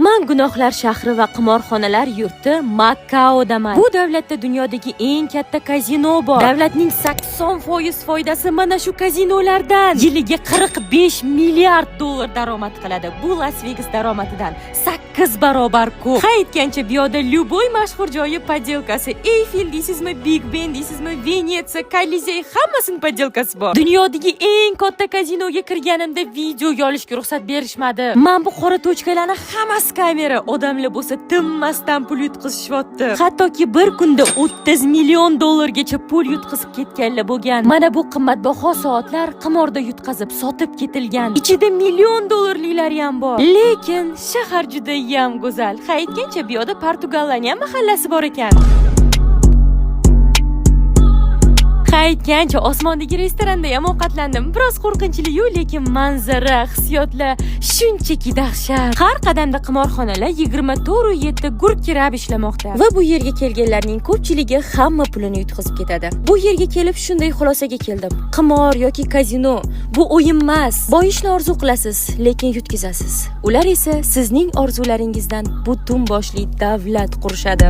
Man gunohlar shahri va qimorxonalar yurti Makaodaman. Bu davlatda dunyodagi eng katta kazino bor. Davlatning 80% foydasi mana shu kazinolardan. Yiliga 45 milliard dollar daromad qiladi. Bu Las Vegas daromadidan 8 barobar ko'p. Aytgancha bu yerda любой mashhur joyi podelkasi. Eyfel deysizmi, Big Ben deysizmi, Venetsiya, Kolizey hammasini podelkasi bor. Dunyodagi eng katta kazinoga kirganimda videoga olishga ruxsat berishmadi. Men bu qora tochkalarni hammasi kamera. Odamlar bo'lsa tinmasdan pul yutqizishyapti. Hattoki bir kunda 30 million dollargacha pul yutqizib ketganlar bo'lgan. Mana bu qimmatbaho soatlar qimorda yutqazib sotib ketilgan. Ichida million dollarliklar ham bor. Lekin shahar juda ham go'zal. Aytgancha bu yerda Portugaliyani ham mahallasi bor ekan. Aytgancha osmondagi restoranda ham ovqatlandim. Biroz qo'rqinchli-yu, lekin manzara, hissiyotlar shunchaki dahshat. Har qadamda qimorxonalar 24/7 gurkirab ishlamoqda. Va bu yerga kelganlarning ko'pchiligi hamma pulini yutqizib ketadi. Bu yerga kelib shunday xulosaga keldim. Qimor yoki kazino bu o'yin emas. Boyishni orzu qilasiz, lekin yutkazasiz. Ular esa sizning orzularingizdan butun boshli davlat qurishadi.